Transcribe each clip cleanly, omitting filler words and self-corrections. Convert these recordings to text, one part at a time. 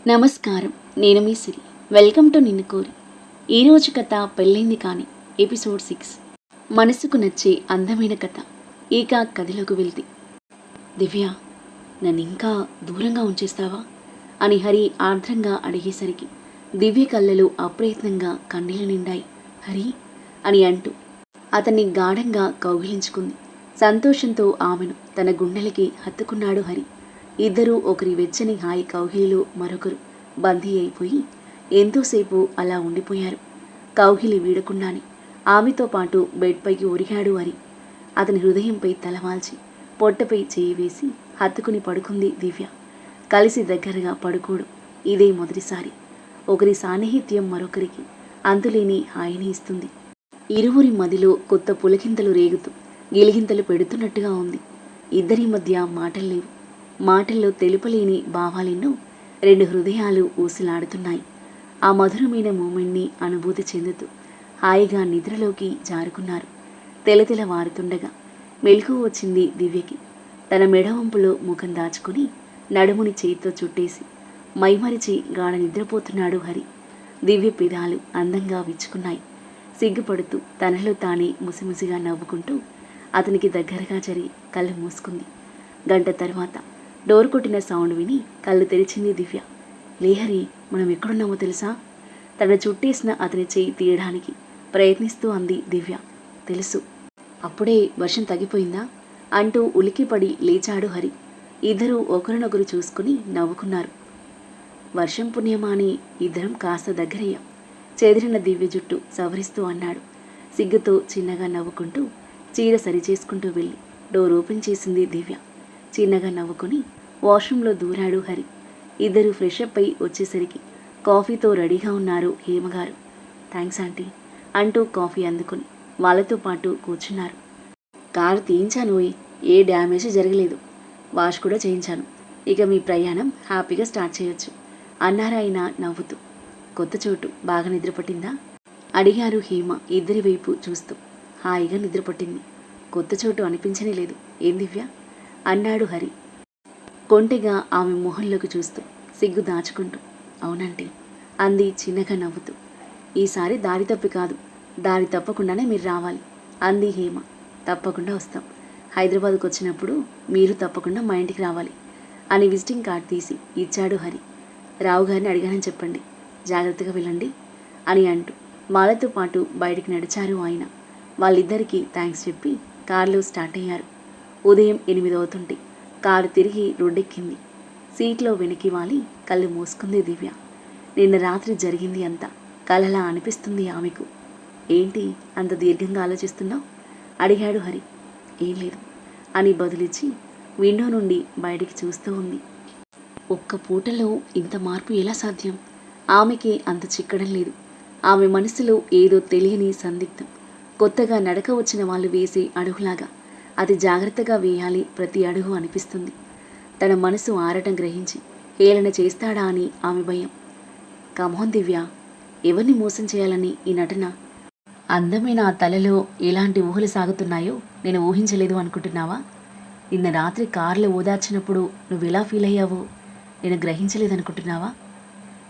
నమస్కారం. నేను మీ సిరి. Welcome to నిన్ను కోరి. ఈరోజు కథ పెళ్ళైంది కానీ ఎపిసోడ్ 6. మనసుకు నచ్చే అందమైన కథ. ఇక కథలోకి వెళ్తే, దివ్య, నన్ను ఇంకా దూరంగా ఉంచేస్తావా అని హరి ఆర్ద్రంగా అడిగేసరికి దివ్య కళ్ళలో అప్రయత్నంగా కన్నీళ్లు నిండాయి. హరి అని అంటూ అతన్ని గాఢంగా కౌగిలించుకుంది. సంతోషంతో ఆమెను తన గుండెలకి హత్తుకున్నాడు హరి. ఇద్దరూ ఒకరి వెచ్చని హాయి కౌగిలిలో మరొకరు బందీ అయిపోయి ఎంతోసేపు అలా ఉండిపోయారు. కౌగిలి వీడకుండానే ఆమెతో పాటు బెడ్పైకి ఒరిగాడు హరి. అతని హృదయంపై తలవాల్చి పొట్టపై చేయి వేసి హత్తుకుని పడుకుంది దివ్య. కలిసి దగ్గరగా పడుకోవడం ఇదే మొదటిసారి. ఒకరి సాన్నిహిత్యం మరొకరికి అంతులేని హాయిని ఇస్తుంది. ఇరువురి మదిలో కొత్త పులకింతలు రేగుతూ గిలిగింతలు పెడుతున్నట్టుగా ఉంది. ఇద్దరి మధ్య మాటలు లేవు. మాటల్లో తెలుపలేని భావాలెన్నో. రెండు హృదయాలు ఊసిలాడుతున్నాయి. ఆ మధురమైన మూమెంట్ని అనుభూతి చెందుతూ హాయిగా నిద్రలోకి జారుకున్నారు. తెలతెల వారుతుండగా మెలకువ వచ్చింది దివ్యకి. తన మెడవంపులో ముఖం దాచుకుని నడుముని చేతితో చుట్టేసి మైమరిచి గాఢ నిద్రపోతున్నాడు హరి. దివ్య పెదాలు అందంగా విచ్చుకున్నాయి. సిగ్గుపడుతూ తనలో తానే ముసిముసిగా నవ్వుకుంటూ అతనికి దగ్గరగా జరిగి కళ్ళు మూసుకుంది. గంట తర్వాత డోర్ కొట్టిన సౌండ్ విని కళ్ళు తెరిచింది దివ్య. లేహరి, మనం ఎక్కడున్నామో తెలుసా? తన చుట్టేసిన అతని చేయి తీయడానికి ప్రయత్నిస్తూ అంది దివ్య. తెలుసు. అప్పుడే వర్షం తగ్గిపోయిందా అంటూ ఉలికిపడి లేచాడు హరి. ఇద్దరూ ఒకరినొకరు చూసుకుని నవ్వుకున్నారు. వర్షం పుణ్యమా అని ఇద్దరం కాస్త దగ్గరయ్యాం. చెదిరిన దివ్య జుట్టు సవరిస్తూ అన్నాడు. సిగ్గుతో చిన్నగా నవ్వుకుంటూ చీర సరిచేసుకుంటూ వెళ్ళి డోర్ ఓపెన్ చేసింది దివ్య. చిన్నగా నవ్వుకొని వాష్రూమ్లో దూరాడు హరి. ఇద్దరు ఫ్రెష్ అప్ అయి వచ్చేసరికి కాఫీతో రెడీగా ఉన్నారు హేమగారు. థ్యాంక్స్ ఆంటీ అంటూ కాఫీ అందుకుని వాళ్ళతో పాటు కూర్చున్నారు. కారు తీయించాను, ఏ డ్యామేజ్ జరగలేదు. వాష్ కూడా చేయించాను. ఇక మీ ప్రయాణం హ్యాపీగా స్టార్ట్ చేయొచ్చు అన్నారాయన నవ్వుతూ. కొత్త చోటు బాగా నిద్రపట్టిందా అడిగారు హేమ ఇద్దరి వైపు చూస్తూ. హాయిగా నిద్రపట్టింది. కొత్త చోటు అనిపించనే లేదు. ఏం దివ్య అన్నాడు హరి కొంటెగా ఆమె మొహంలోకి చూస్తూ సిగ్గు దాచుకుంటూ. అవునంటే అంది చిన్నగా నవ్వుతూ. ఈసారి దారి తప్పి కాదు, దారి తప్పకుండానే మీరు రావాలి అంది హేమ. తప్పకుండా వస్తాం. హైదరాబాద్కు వచ్చినప్పుడు మీరు తప్పకుండా మా ఇంటికి రావాలి అని విజిటింగ్ కార్డ్ తీసి ఇచ్చాడు హరి. రావు గారిని అడిగానని చెప్పండి, జాగ్రత్తగా వెళ్ళండి అని అంటూ వాళ్ళతో పాటు బయటికి నడిచారు ఆయన. వాళ్ళిద్దరికీ థ్యాంక్స్ చెప్పి కారులో స్టార్ట్ అయ్యారు. ఉదయం 8 అవుతుంటే కారు తిరిగి రోడ్డెక్కింది. సీట్లో వెనక్కి వాలి కళ్ళు మూసుకుంది దివ్య. నిన్న రాత్రి జరిగింది అంతా కలలా అనిపిస్తుంది ఆమెకు. ఏంటి అంత దీర్ఘంగా ఆలోచిస్తున్నావు అడిగాడు హరి. ఏం లేదు అని బదులిచ్చి విండో నుండి బయటికి చూస్తూ ఉంది. ఒక్క పూటలో ఇంత మార్పు ఎలా సాధ్యం? ఆమెకి అంత చిక్కడం లేదు. ఆమె మనసులో ఏదో తెలియని సందిగ్ధం. కొత్తగా నడక వచ్చిన వాళ్ళు వేసే అడుగులాగా అతి జాగ్రత్తగా వేయాలి ప్రతి అడుగు అనిపిస్తుంది. తన మనసు ఆరటం గ్రహించి హేళన చేస్తాడా అని ఆమె భయం. కమోన్ దివ్య, ఎవరిని మోసం చేయాలని ఈ నటన? అందమైన ఆ తలలో ఎలాంటి ఊహలు సాగుతున్నాయో నేను ఊహించలేదు అనుకుంటున్నావా? నిన్న రాత్రి కారులో ఓదార్చినప్పుడు నువ్వెలా ఫీల్ అయ్యావో నేను గ్రహించలేదనుకుంటున్నావా?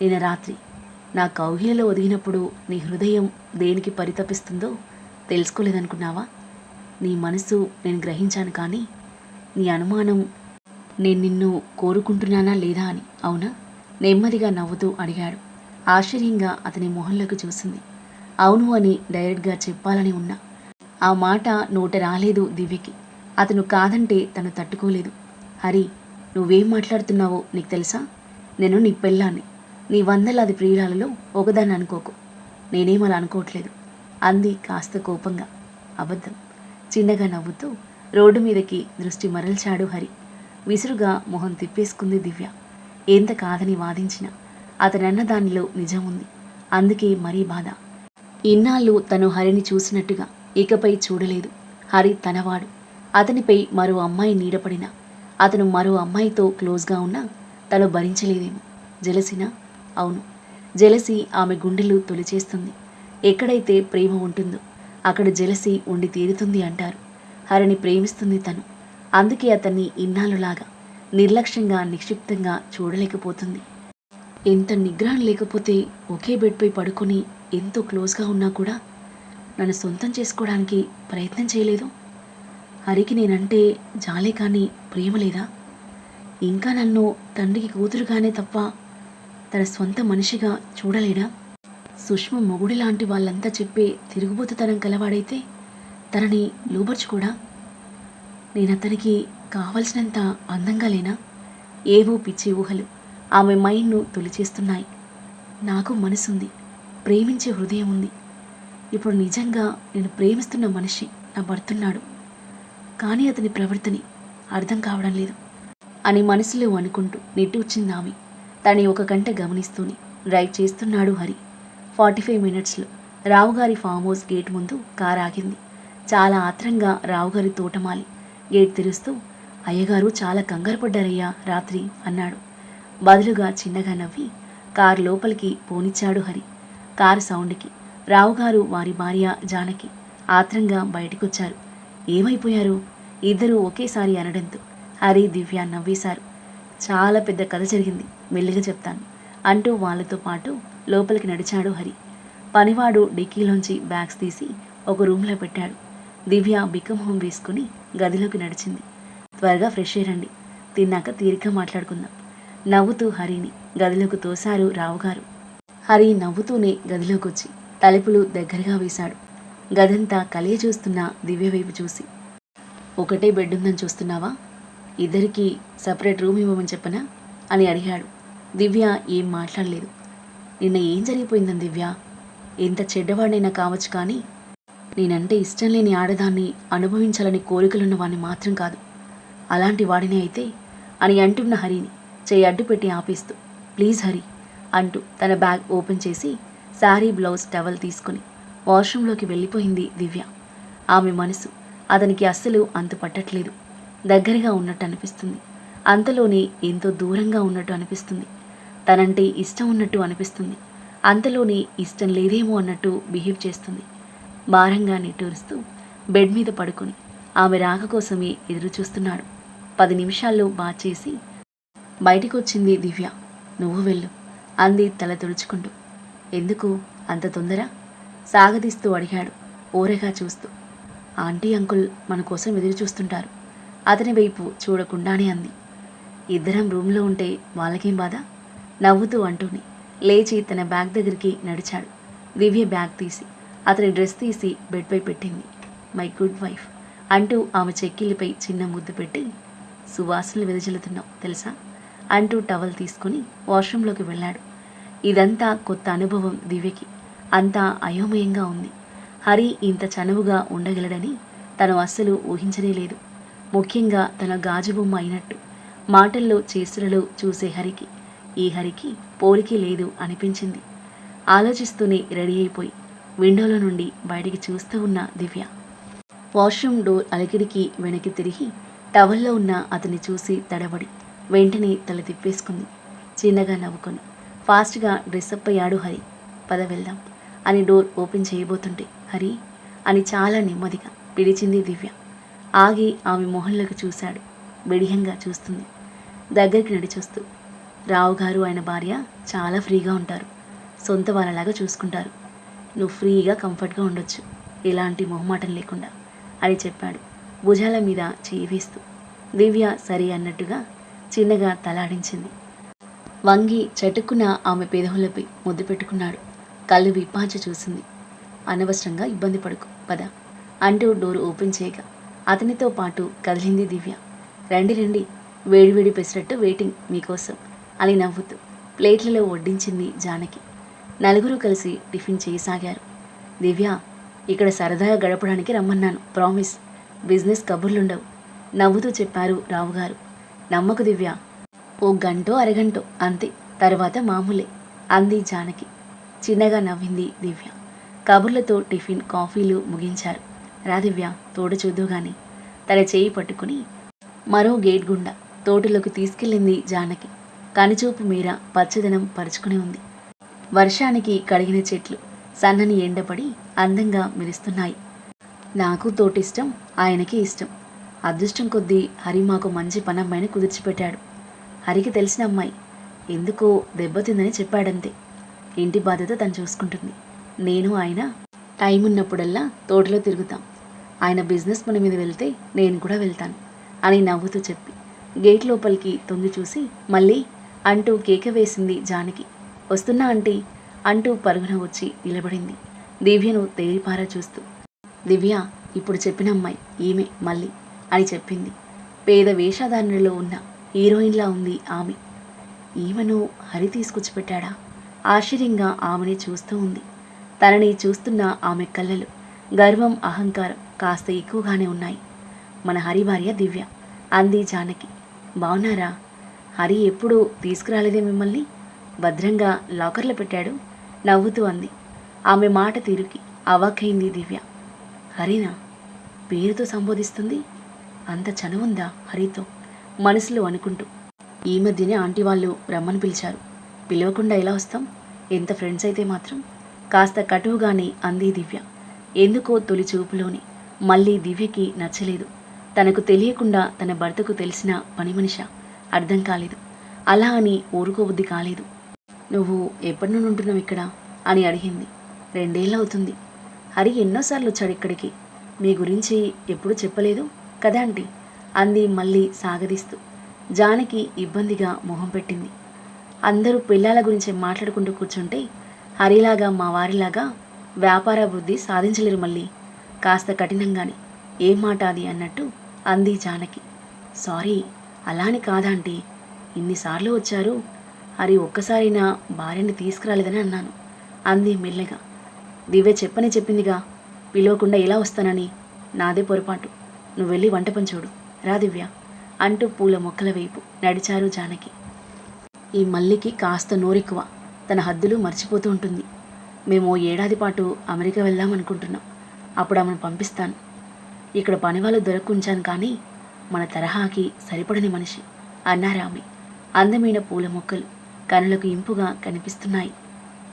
నిన్న రాత్రి నా కౌగిలిలో ఒదిగినప్పుడు నీ హృదయం దేనికి పరితపిస్తుందో తెలుసుకోలేదనుకున్నావా? నీ మనసు నేను గ్రహించాను, కానీ నీ అనుమానం నేను నిన్ను కోరుకుంటున్నానా లేదా అని. అవునా? నెమ్మదిగా నవ్వుతూ అడిగాడు. ఆశ్చర్యంగా అతని మొహంలోకి చూసింది. అవును అని డైరెక్ట్గా చెప్పాలని ఉన్నా ఆ మాట నోట రాలేదు దివ్యకి. అతను కాదంటే తను తట్టుకోలేదు. హరి, నువ్వేం మాట్లాడుతున్నావో నీకు తెలుసా? నేను నీ పెళ్ళాన్ని, నీ వందలాది ప్రియురాలలో ఒకదాన్ని అనుకోకు. నేనేమలా అనుకోవట్లేదు అంది కాస్త కోపంగా. అబద్ధం. చిన్నగా నవ్వుతూ రోడ్డు మీదకి దృష్టి మరల్చాడు హరి. విసురుగా మొహం తిప్పేసుకుంది దివ్య. ఎంత కాదని వాదించినా అతనన్న దానిలో నిజం ఉంది. అందుకే మరీ బాధ. ఇన్నాళ్ళు తను హరిని చూసినట్టుగా ఇకపై చూడలేదు. హరి తనవాడు. అతనిపై మరో అమ్మాయి నీడపడినా, అతను మరో అమ్మాయితో క్లోజ్గా ఉన్నా తను భరించలేదేమో. జెలసినా? అవును, జెలసి ఆమె గుండెలు తొలిచేస్తుంది. ఎక్కడైతే ప్రేమ ఉంటుందో అక్కడ జెలసి ఉండి తీరుతుంది అంటారు. హరిని ప్రేమిస్తుంది తను. అందుకే అతన్ని ఇన్నాళ్ళులాగా నిర్లక్ష్యంగా నిక్షిప్తంగా చూడలేకపోతుంది. ఎంత నిగ్రహం లేకపోతే ఒకే బెడ్పై పడుకొని ఎంతో క్లోజ్గా ఉన్నా కూడా నన్ను సొంతం చేసుకోవడానికి ప్రయత్నం చేయలేదు. హరికి నేనంటే జాలే కానీ ప్రేమ లేదా? ఇంకా నన్ను తండ్రికి కూతురుగానే తప్ప తన సొంత మనిషిగా చూడలేడా? సుష్మ మొగుడి లాంటి వాళ్ళంతా చెప్పే తిరుగుబోతుతనం కలవాడైతే తనని లోబర్చుకోడా? నేను అతనికి కావలసినంత అందంగా లేనా? ఏవో పిచ్చి ఊహలు ఆమె మైండ్ను తొలిచేస్తున్నాయి. నాకు మనసుంది, ప్రేమించే హృదయం ఉంది. ఇప్పుడు నిజంగా నేను ప్రేమిస్తున్న మనిషి నా భర్తున్నాడు, కానీ అతని ప్రవర్తని అర్థం కావడం లేదు అని మనసులో అనుకుంటూ నిట్టూర్చింది ఆమె. తని ఒక గంట గమనిస్తూనే డ్రైవ్ చేస్తున్నాడు హరి. 45 మినిట్స్లో రావుగారి ఫామ్ హౌస్ గేట్ ముందు కారు ఆగింది. చాలా ఆత్రంగా రావుగారి తోటమాలి గేట్ తెరుస్తూ, అయ్యగారు చాలా కంగారు పడ్డారయ్యా రాత్రి అన్నాడు. బదులుగా చిన్నగా నవ్వి కారు లోపలికి పోనిచ్చాడు హరి. కారు సౌండ్కి రావుగారు, వారి భార్య జానకి ఆత్రంగా బయటికొచ్చారు. ఏమైపోయారు? ఇద్దరూ ఒకేసారి అనడంతో హరి, దివ్య నవ్వేశారు. చాలా పెద్ద కథ జరిగింది, మెల్లిగా చెప్తాను అంటూ వాళ్ళతో పాటు లోపలికి నడిచాడు హరి. పనివాడు డిక్కీలోంచి బ్యాగ్స్ తీసి ఒక రూమ్లో పెట్టాడు. దివ్య బిక్కమొహం వేసుకుని గదిలోకి నడిచింది. త్వరగా ఫ్రెష్ అయ్యండి, తిన్నాక తీరిక మాట్లాడుకుందాం నవ్వుతూ హరిని గదిలోకి తోశారు రావుగారు. హరి నవ్వుతూనే గదిలోకి వచ్చి తలుపులు దగ్గరగా వేశాడు. గదంతా కలియ చూస్తున్న దివ్య వైపు చూసి, ఒకటే బెడ్ ఉందని చూస్తున్నావా? ఇద్దరికి సపరేట్ రూమ్ ఇవ్వమని చెప్పనా అని అడిగాడు. దివ్య ఏం మాట్లాడలేదు. నిన్న ఏం జరిగిపోయిందని దివ్య? ఎంత చెడ్డవాడినైనా కావచ్చు, కానీ నేనంటే ఇష్టం లేని ఆడదాన్ని అనుభవించాలని కోరికలున్న వాడిని మాత్రం కాదు. అలాంటి వాడినే అయితే అని అంటున్న హరిని చేయి అడ్డు పెట్టి ఆపేస్తూ, ప్లీజ్ హరి అంటూ తన బ్యాగ్ ఓపెన్ చేసి శారీ, బ్లౌజ్, టవల్ తీసుకుని వాష్రూమ్లోకి వెళ్ళిపోయింది దివ్య. ఆమె మనసు అతనికి అస్సలు అంతు పట్టట్లేదు. దగ్గరగా ఉన్నట్టు అనిపిస్తుంది, అంతలోనే ఎంతో దూరంగా ఉన్నట్టు అనిపిస్తుంది. తనంటే ఇష్టం ఉన్నట్టు అనిపిస్తుంది, అంతలోనే ఇష్టం లేదేమో అన్నట్టు బిహేవ్ చేస్తుంది. భారంగా నిట్టూరుస్తూ బెడ్ మీద పడుకొని ఆమె రాక కోసమే ఎదురు చూస్తున్నాడు. 10 నిమిషాల్లో బాత్ చేసి బయటికొచ్చింది దివ్య. నువ్వు వెళ్ళు అంది తల తుడుచుకుంటూ. ఎందుకు అంత తొందర? సాగదీస్తూ అడిగాడు ఓరగా చూస్తూ. ఆంటీ, అంకుల్ మన కోసం ఎదురు చూస్తుంటారు అతని వైపు చూడకుండానే అంది. ఇద్దరం రూమ్లో ఉంటే వాళ్ళకేం బాధ? నవ్వుతూ అంటూనే లేచి తన బ్యాగ్ దగ్గరికి నడిచాడు. దివ్య బ్యాగ్ తీసి అతని డ్రెస్ తీసి బెడ్పై పెట్టింది. మై గుడ్ వైఫ్ అంటూ ఆమె చెక్కిలిపై చిన్న ముద్దు పెట్టి, సువాసనలు వెదజల్లుతున్నావు తెలుసా అంటూ టవల్ తీసుకుని వాష్రూమ్లోకి వెళ్ళాడు. ఇదంతా కొత్త అనుభవం దివ్యకి. అంతా అయోమయంగా ఉంది. హరి ఇంత చనువుగా ఉండగలడని తను అస్సలు ఊహించనే లేదు. ముఖ్యంగా తన గాజు బొమ్మ అయినట్టు మాటల్లో, చేష్టలలో చూసే హరికి ఈ హరికి పోలికి లేదు అనిపించింది. ఆలోచిస్తూనే రెడీ అయిపోయి విండోలో నుండి బయటికి చూస్తూ ఉన్న దివ్య వాష్రూమ్ డోర్ అలికిడికి వెనక్కి తిరిగి టవల్లో ఉన్న అతన్ని చూసి తడబడి వెంటనే తల తిప్పేసుకుంది. చిన్నగా నవ్వుకొని ఫాస్ట్గా డ్రెస్అప్ అయ్యాడు హరి. పద వెళ్దాం అని డోర్ ఓపెన్ చేయబోతుంటే, హరి అని చాలా నెమ్మదిగా పిలిచింది దివ్య. ఆగి ఆమె మొహంలోకి చూశాడు. బిడియంగా చూస్తుంది. దగ్గరికి నడిచొస్తూ, రావుగారు ఆయన భార్య చాలా ఫ్రీగా ఉంటారు, సొంత వాళ్ళలాగా చూసుకుంటారు. నువ్వు ఫ్రీగా కంఫర్ట్గా ఉండొచ్చు, ఎలాంటి మొహమాటం లేకుండా అని చెప్పాడు భుజాల మీద చేయి వేస్తూ. దివ్య సరి అన్నట్టుగా చిన్నగా తలాడించింది. వంగి చటుక్కున ఆమె పెదవులపై ముద్దు పెట్టుకున్నాడు. కళ్ళు విప్పాచి చూసింది. అనవసరంగా ఇబ్బంది పడుకు, పద అంటూ డోర్ ఓపెన్ చేయగా అతనితో పాటు కదిలింది దివ్య. రండి రండి, వేడివేడి పెసరట్టు వెయిటింగ్ మీకోసం అని నవ్వుతూ ప్లేట్లలో వడ్డించింది జానకి. నలుగురు కలిసి టిఫిన్ చేయసాగారు. దివ్య, ఇక్కడ సరదాగా గడపడానికి రమ్మన్నాను, ప్రామిస్, బిజినెస్ కబుర్లుండవు నవ్వుతూ చెప్పారు రావుగారు. నమ్మకు దివ్య, ఓ గంటో అరగంటో అంతే, తర్వాత మామూలే అంది జానకి. చిన్నగా నవ్వింది దివ్య. కబుర్లతో టిఫిన్, కాఫీలు ముగించారు. రా దివ్య, తోట చూద్దుగాని తన చేయి పట్టుకుని మరో గేట్ గుండా తోటలోకి తీసుకెళ్ళింది జానకి. కనుచూపు మీర పచ్చదనం పరుచుకుని ఉంది. వర్షానికి కడిగిన చెట్లు సన్నని ఎండపడి అందంగా మెరుస్తున్నాయి. నాకు తోటిష్టం, ఆయనకి ఇష్టం. అదృష్టం కొద్దీ హరి మాకు మంచి పనమ్మాయిని కుదిర్చిపెట్టాడు. హరికి తెలిసిన అమ్మాయి, ఎందుకో దెబ్బతిందని చెప్పాడంతే. ఇంటి బాధ్యత తను చూసుకుంటుంది. నేను ఆయన టైం ఉన్నప్పుడల్లా తోటలో తిరుగుతాం. ఆయన బిజినెస్ పని మీద వెళ్తే నేను కూడా వెళ్తాను అని నవ్వుతూ చెప్పి గేట్ లోపలికి తొంగి చూసి మళ్ళీ అంటూ కేక వేసింది జానకి. వస్తున్నా ఆంటీ అంటూ పరుగున వచ్చి నిలబడింది దివ్యను తేరిపారా చూస్తూ. దివ్య ఇప్పుడు చెప్పిన అమ్మాయి ఈమె మళ్ళీ అని చెప్పింది. పేద వేషధారణలో ఉన్న హీరోయిన్లా ఉంది ఆమె. ఈమెను హరి తీసుకొచ్చి పెట్టాడా? ఆశ్చర్యంగా ఆమెని చూస్తూ ఉంది. తనని చూస్తున్న ఆమె కళ్ళలు గర్వం అహంకారం కాస్త ఎక్కువగానే ఉన్నాయి. మన హరి భార్య దివ్య అంది జానకి. బాగున్నారా? హరి ఎప్పుడూ తీసుకురాలేదే మిమ్మల్ని? భద్రంగా లాకర్లో పెట్టాడు నవ్వుతూ అంది. ఆమె మాట తీరుకి అవాక్కైంది దివ్య. హరినా? పేరుతో సంబోధిస్తుంది. అంత చనువుందా హరితో మనసులో అనుకుంటూ. ఈ మధ్యనే ఆంటీ వాళ్ళు రమ్మని పిలిచారు. పిలవకుండా ఎలా వస్తాం? ఎంత ఫ్రెండ్స్ అయితే మాత్రం కాస్త కటువుగానే అంది దివ్య. ఎందుకో తొలి చూపులోని మళ్ళీ దివ్యకి నచ్చలేదు. తనకు తెలియకుండా తన భర్తకు తెలిసిన పని మనిష అర్థం కాలేదు. అలా అని ఊరుకోబుద్ధి కాలేదు. నువ్వు ఎప్పటి నుండి ఉంటున్నావు ఇక్కడ అని అడిగింది. 2 ఏళ్ళు అవుతుంది. హరి ఎన్నోసార్లు వచ్చాడు ఇక్కడికి. మీ గురించి ఎప్పుడూ చెప్పలేదు కదా ఆంటీ అంది మళ్ళీ సాగదీస్తూ. జానకి ఇబ్బందిగా మొహం పెట్టింది. అందరూ పిల్లల గురించి మాట్లాడుకుంటూ కూర్చుంటే హరిలాగా మా వారిలాగా వ్యాపార బుద్ధి సాధించలేరు మళ్ళీ కాస్త కఠినంగానే. ఏం మాట అది అన్నట్టు అంది జానకి. సారీ అలాని కాదాంటీ, ఇన్నిసార్లు వచ్చారు. హరి ఒక్కసారైనా భార్యని తీసుకురాలేదని అన్నాను అంది మెల్లగా. దివ్య చెప్పని చెప్పిందిగా, పిలవకుండా ఎలా వస్తానని. నాదే పొరపాటు. నువ్వు వెళ్ళి వంట పని చూడు రా దివ్య అంటూ పూల మొక్కల వైపు నడిచారు జానకి. ఈ మల్లికి కాస్త నోరెక్కువ. తన హద్దులు మర్చిపోతూ ఉంటుంది. మేము 1 ఏడాది పాటు అమెరికా వెళ్దాం అనుకుంటున్నాం. అప్పుడు ఆమెను పంపిస్తాను. ఇక్కడ పనివాళ్ళు దొరక్కుంచాను కానీ మన తరహాకి సరిపడని మనిషి అన్నారామె. అందమైన పూల మొక్కలు కనులకు ఇంపుగా కనిపిస్తున్నాయి.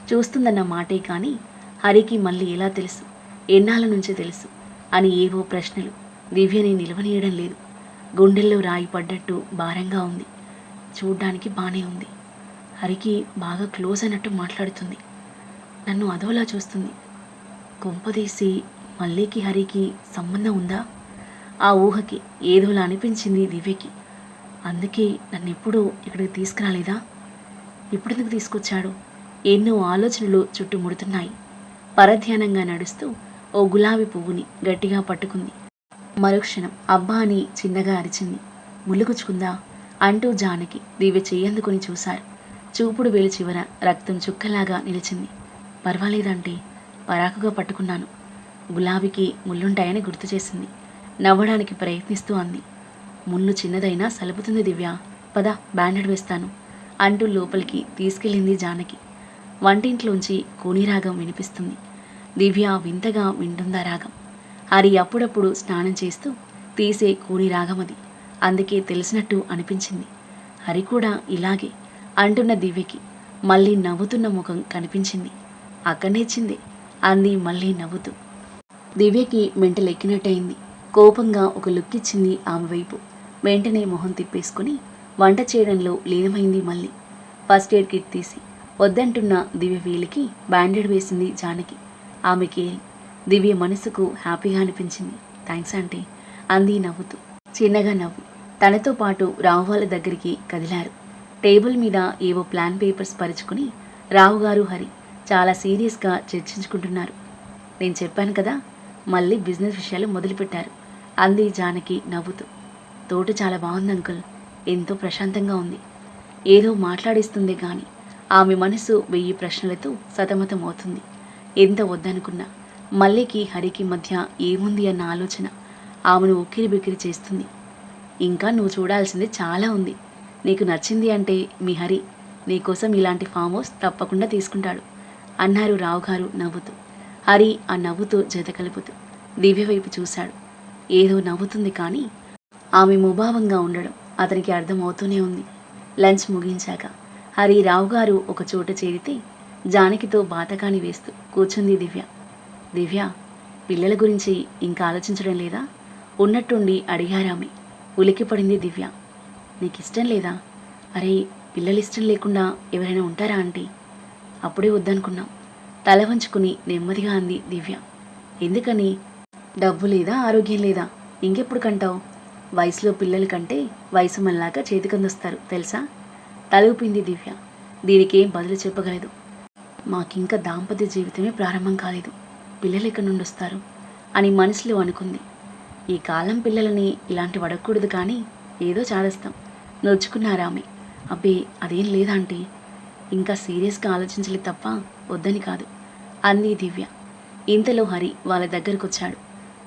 చూస్తుందన్న మాటే కానీ హరికి మళ్ళీ ఎలా తెలుసు, ఎన్నాళ్ళ నుంచే తెలుసు అని ఏవో ప్రశ్నలు దివ్యని నిలవనీయడం లేదు. గుండెల్లో రాయి పడ్డట్టు భారంగా ఉంది. చూడ్డానికి బానే ఉంది. హరికి బాగా క్లోజ్ అయినట్టు మాట్లాడుతుంది. నన్ను అదోలా చూస్తుంది. కొంపదీసి మల్లికి హరికి సంబంధం ఉందా? ఆ ఊహకి ఏదోలా అనిపించింది దివ్యకి. అందుకే నన్నెప్పుడూ ఇక్కడికి తీసుకురాలేదా? ఇప్పుడెందుకు తీసుకొచ్చాడు? ఎన్నో ఆలోచనలు చుట్టుముడుతున్నాయి. పరధ్యానంగా నడుస్తూ ఓ గులాబీ పువ్వుని గట్టిగా పట్టుకుంది. మరుక్షణం అబ్బా అని చిన్నగా అరిచింది. ముళ్ళుగుచ్చుకుందా అంటూ జానకి దివ్య చెయ్యందుకుని చూశారు. చూపుడు వేలు చివర రక్తం చుక్కలాగా నిలిచింది. పర్వాలేదంటే పరాకుగా పట్టుకున్నాను. గులాబీకి ముళ్ళుంటాయని గుర్తు చేసింది. నవ్వడానికి ప్రయత్నిస్తూ అంది. ముళ్ళు చిన్నదైనా సలుపుతుంది దివ్య. పద బ్యాండెడ్ వేస్తాను అంటూ లోపలికి తీసుకెళ్ళింది జానకి. వంటింట్లోంచి కూనిరాగం వినిపిస్తుంది. దివ్య వింతగా వింటుందా రాగం. హరి అప్పుడప్పుడు స్నానం చేస్తూ తీసే కూని రాగమది. అందుకే తెలిసినట్టు అనిపించింది. హరి కూడా ఇలాగే అంటున్న దివ్యకి మళ్ళీ నవ్వుతున్న ముఖం కనిపించింది. అక్కడనేచ్చింది అంది మళ్ళీ నవ్వుతూ. దివ్యకి మెంటలెక్కినట్టయింది. కోపంగా ఒక లుక్ ఇచ్చింది ఆమె వైపు. వెంటనే మొహం తిప్పేసుకుని వంట చేయడంలో లీనమైంది మళ్ళీ. ఫస్ట్ ఎయిడ్ కిట్ తీసి వద్దంటున్న దివ్య వేలికి బ్యాండెడ్ వేసింది జానకి. ఆమె కేరింగ్ దివ్య మనసుకు హ్యాపీగా అనిపించింది. థ్యాంక్స్ ఆంటీ అంది నవ్వుతూ. చిన్నగా నవ్వి తనతో పాటు రావు వాళ్ళ దగ్గరికి కదిలారు. టేబుల్ మీద ఏవో ప్లాన్ పేపర్స్ పరుచుకుని రావుగారు హరి చాలా సీరియస్గా చర్చించుకుంటున్నారు. నేను చెప్పాను కదా, మళ్ళీ బిజినెస్ విషయాలు మొదలుపెట్టారు అంది జానకి నవ్వుతూ. తోట చాలా బాగుంది అంకుల్. ఎంతో ప్రశాంతంగా ఉంది. ఏదో మాట్లాడిస్తుంది కానీ ఆమె మనసు 1000 ప్రశ్నలతో సతమతం అవుతుంది. ఎంత వద్దనుకున్నా మల్లికి హరికి మధ్య ఏముంది అన్న ఆలోచన ఆమెను ఉక్కిరి బిక్కిరి చేస్తుంది. ఇంకా నువ్వు చూడాల్సింది చాలా ఉంది. నీకు నచ్చింది అంటే మీ హరి నీకోసం ఇలాంటి ఫామ్ హౌస్ తప్పకుండా తీసుకుంటాడు అన్నారు రావుగారు నవ్వుతూ. హరి ఆ నవ్వుతూ జత కలుపుతూ దివ్య వైపు చూశాడు. ఏదో నవ్వుతుంది కానీ ఆమె ముభావంగా ఉండడం అతనికి అర్థమవుతూనే ఉంది. లంచ్ ముగించాక హరి రావుగారు ఒక చోట చేరితే జానకితో బాతకాని వేస్తూ కూర్చుంది దివ్య. దివ్య, పిల్లల గురించి ఇంకా ఆలోచించడం లేదా ఉన్నట్టుండి అడిగారామె. ఉలికిపడింది దివ్య. నీకిష్టం లేదా? అరే, పిల్లలు ఇష్టం లేకుండా ఎవరైనా ఉంటారా ఆంటీ? అప్పుడే వద్దనుకున్నాం. తల వంచుకుని నెమ్మదిగా అంది దివ్య. ఎందుకని? డబ్బు లేదా, ఆరోగ్యం లేదా? ఇంకెప్పుడు కంటావు? వయసులో పిల్లల కంటే వయసు మనలాగా చేతికందొస్తారు తెలుసా? తలూపింది దివ్య. దీనికేం బదులు చెప్పగలదు. మాకింకా దాంపత్య జీవితమే ప్రారంభం కాలేదు, పిల్లలు ఎక్కడి నుండి వస్తారు అని మనసులో అనుకుంది. ఈ కాలం పిల్లలని ఇలాంటి అడగకూడదు, కానీ ఏదో చాడస్తాం. నొచ్చుకున్నారామె. అబ్బే అదేం లేదాంటీ, ఇంకా సీరియస్గా ఆలోచించలేదు తప్ప వద్దని కాదు అంది దివ్య. ఇంతలో హరి వాళ్ళ దగ్గరకొచ్చాడు.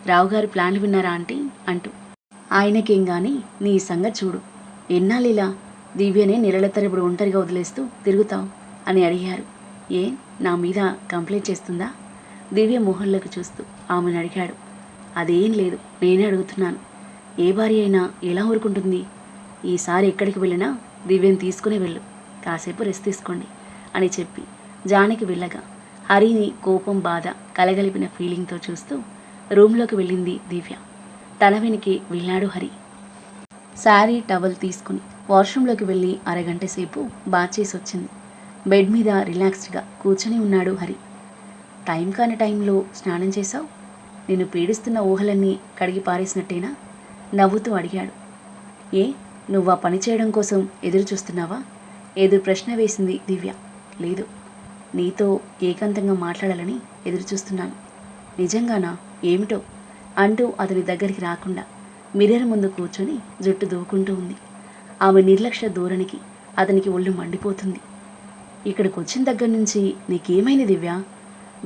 రావుగారి ప్లాన్లు విన్నారా ఆంటీ అంటూ. ఆయనకేం గాని నీ సంగతి చూడు. ఎన్నాళ్ళిలా దివ్యనే నెలల తరబడి ఒంటరిగా వదిలేస్తూ తిరుగుతావు అని అడిగారు. ఏ నా మీద కంప్లైంట్ చేస్తుందా? దివ్య మొహంలోకి చూస్తూ ఆమెను అడిగాడు. అదేం లేదు, నేనే అడుగుతున్నాను. ఏ భార్య అయినా ఎలా ఊరుకుంటుంది? ఈసారి ఎక్కడికి వెళ్ళినా దివ్యను తీసుకుని వెళ్ళు, కాసేపు రెస్ట్ తీసుకోండి అని చెప్పి జానకి వెళ్ళగా హరిని కోపం బాధ కలగలిపిన ఫీలింగ్తో చూస్తూ రూమ్లోకి వెళ్ళింది దివ్య. తన వెనక్కి వెళ్ళాడు హరి. శారీ టవల్ తీసుకుని వాష్రూమ్లోకి వెళ్ళి అరగంట సేపు బాత్ చేసి వచ్చింది. బెడ్ మీద రిలాక్స్డ్గా కూర్చొని ఉన్నాడు హరి. టైం కాని టైంలో స్నానం చేశావు? నిన్ను పీడిస్తున్న ఊహలన్నీ కడిగి పారేసినట్టేనా? నవ్వుతూ అడిగాడు. ఏ నువ్వు ఆ పని చేయడం కోసం ఎదురు చూస్తున్నావా? ఎదురు ప్రశ్న వేసింది దివ్య. లేదు, నీతో ఏకాంతంగా మాట్లాడాలని ఎదురు చూస్తున్నాను. నిజంగానా? ఏమిటో అంటూ అతని దగ్గరికి రాకుండా మిర్రర్ ముందు కూర్చొని జుట్టు దువ్వుకుంటూ ఉంది. ఆమె నిర్లక్ష్య ధోరణికి అతనికి ఒళ్ళు మండిపోతుంది. ఇక్కడికి వచ్చిన దగ్గర నుంచి నీకేమైంది దివ్య?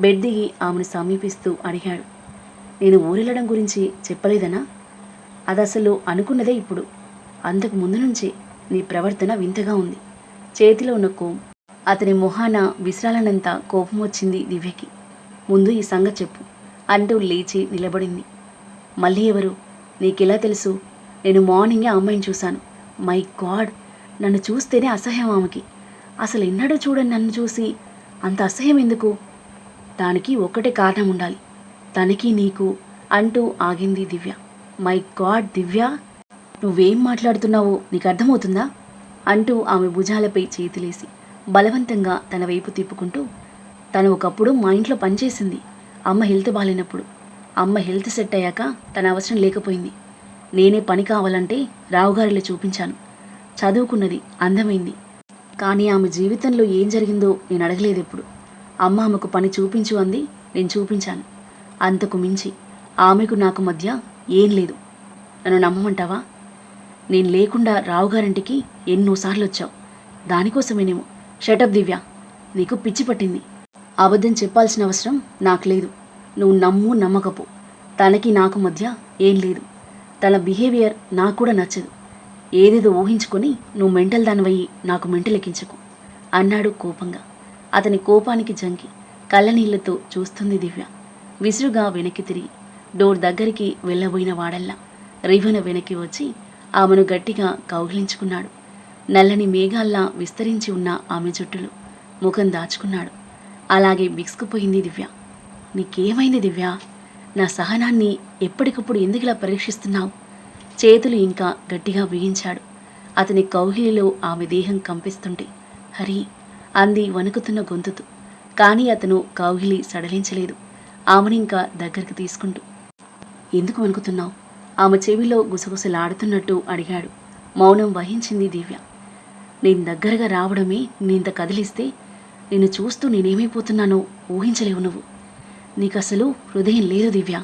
బెడ్ దిగి ఆమెను సమీపిస్తూ అడిగాడు. నేను ఊరెళ్ళడం గురించి చెప్పలేదనా? అది అసలు అనుకున్నదే ఇప్పుడు. అంతకు ముందు నుంచే నీ ప్రవర్తన వింతగా ఉంది. చేతిలో ఉన్న అతని మొహాన విసిరాలనంత కోపం వచ్చింది దివ్యకి. ముందు ఈ సంగతి చెప్పు అంటూ లేచి నిలబడింది. మళ్ళీ ఎవరు? నీకెలా తెలుసు? నేను మార్నింగే ఆ అమ్మాయిని చూశాను. మై గాడ్, నన్ను చూస్తేనే అసహ్యం ఆమెకి. అసలు ఎన్నడూ చూడని నన్ను చూసి అంత అసహ్యం ఎందుకు? దానికి ఒక్కటే కారణం ఉండాలి, తనకి నీకు అంటూ ఆగింది దివ్య. మై గాడ్ దివ్య, నువ్వేం మాట్లాడుతున్నావో నీకు అర్థమవుతుందా అంటూ ఆమె భుజాలపై చేతులేసి బలవంతంగా తన వైపు తిప్పుకుంటూ, తను ఒకప్పుడు మా ఇంట్లో పనిచేసింది. అమ్మ హెల్త్ బాగాలేనప్పుడు. అమ్మ హెల్త్ సెట్ అయ్యాక తన అవసరం లేకపోయింది. నేనే పని కావాలంటే రావుగారిలో చూపించాను. చదువుకున్నది, అందమైంది. కానీ ఆమె జీవితంలో ఏం జరిగిందో నేను అడగలేదు ఎప్పుడు. అమ్మ ఆమెకు పని చూపించు అంది, నేను చూపించాను. అంతకు మించి ఆమెకు నాకు మధ్య ఏం లేదు. నన్ను నమ్మమంటావా? నేను లేకుండా రావుగారింటికి ఎన్నోసార్లు వచ్చావు. దానికోసమేనేమో. షటప్ దివ్య, నీకు పిచ్చి పట్టింది. అబద్ధం చెప్పాల్సిన అవసరం నాకు లేదు. నువ్వు నమ్ము నమ్మకపో, తనకి నాకు మధ్య ఏం లేదు. తన బిహేవియర్ నాకు కూడా నచ్చదు. ఏదేదో ఊహించుకొని నువ్వు మెంటల్ దానివయ్యి నాకు మెంటలెక్కించకు అన్నాడు కోపంగా. అతని కోపానికి జంకి కళ్ళనీళ్లతో చూస్తుంది దివ్య. విసురుగా వెనక్కి తిరిగి డోర్ దగ్గరికి వెళ్ళబోయిన వాడల్లా రివన వెనక్కి వచ్చి ఆమెను గట్టిగా కౌగిలించుకున్నాడు. నల్లని మేఘాల్లా విస్తరించి ఉన్న ఆమె జుట్టులో ముఖం దాచుకున్నాడు. అలాగే బిగుసుకుపోయింది దివ్య. నీకేమైంది దివ్య? నా సహనాన్ని ఎప్పటికప్పుడు ఎందుకులా పరీక్షిస్తున్నావు? చేతులు ఇంకా గట్టిగా బిగించాడు. అతని కౌగిలిలో ఆమె దేహం కంపిస్తుంటే హరి అంది వణుకుతున్న గొంతుతో. కానీ అతను కౌగిలి సడలించలేదు. ఆమెనింకా దగ్గరికి తీసుకుంటూ. ఎందుకు వణుకుతున్నావు? ఆమె చెవిలో గుసగుసలాడుతున్నట్టు అడిగాడు. మౌనం వహించింది దివ్య. నేను దగ్గరగా రావడమే నేనింత కదిలిస్తే నిన్ను చూస్తూ నేనేమైపోతున్నానో ఊహించలేవు నువ్వు. నీకసలు హృదయం లేదు దివ్య.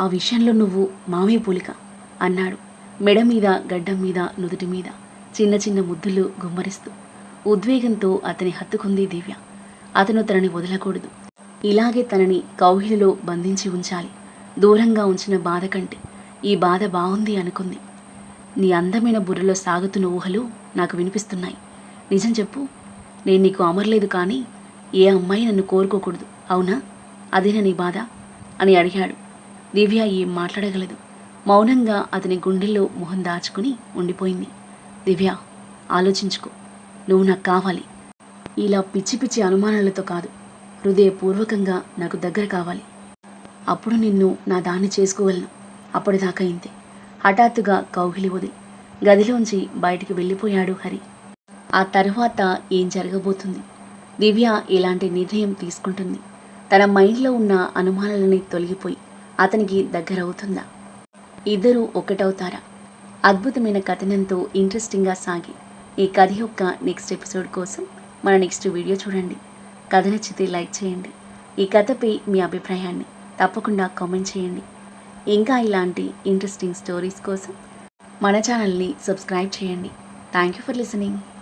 ఆ విషయంలో నువ్వు మామే పోలిక అన్నాడు. మెడ మీద, గడ్డం మీద, నుదుటి మీద చిన్న చిన్న ముద్దులు గుమ్మరిస్తూ. ఉద్వేగంతో అతని హత్తుకుంది దివ్య. అతను తనని వదలకూడదు. ఇలాగే తనని కౌగిలిలో బంధించి ఉంచాలి. దూరంగా ఉంచిన బాధ కంటే ఈ బాధ బాగుంది అనుకుంది. నీ అందమైన బుర్రలో సాగుతున్న ఊహలు నాకు వినిపిస్తున్నాయి. నిజం చెప్పు, నేను నీకు అమరలేదు, కానీ ఏ అమ్మాయి నన్ను కోరుకోకూడదు, అవునా? అదేనా నీ బాధ అని అడిగాడు. దివ్య ఏం మాట్లాడగలదు. మౌనంగా అతని గుండెల్లో మొహం దాచుకుని ఉండిపోయింది. దివ్య, ఆలోచించుకో. నువ్వు నాకు కావాలి. ఇలా పిచ్చి పిచ్చి అనుమానాలతో కాదు, హృదయపూర్వకంగా నాకు దగ్గర కావాలి. అప్పుడు నిన్ను నా దాన్ని చేసుకోగలను. అప్పటిదాకా ఇంతే. హఠాత్తుగా కౌగిలి వదిలి గదిలోంచి బయటికి వెళ్ళిపోయాడు హరి. ఆ తరువాత ఏం జరగబోతుంది? దివ్య ఎలాంటి నిర్ణయం తీసుకుంటుంది? తన మైండ్లో ఉన్న అనుమానాలని తొలగిపోయి అతనికి దగ్గరవుతుందా? ఇద్దరూ ఒకటవుతారా? అద్భుతమైన కథనంతో ఇంట్రెస్టింగ్గా సాగి ఈ కథ యొక్క నెక్స్ట్ ఎపిసోడ్ కోసం మన నెక్స్ట్ వీడియో చూడండి. కథ నచ్చితే లైక్ చేయండి. ఈ కథపై మీ అభిప్రాయాన్ని తప్పకుండా కామెంట్ చేయండి. ఇంకా ఇలాంటి ఇంట్రెస్టింగ్ స్టోరీస్ కోసం మన ఛానల్ని సబ్స్క్రైబ్ చేయండి. Thank you for listening.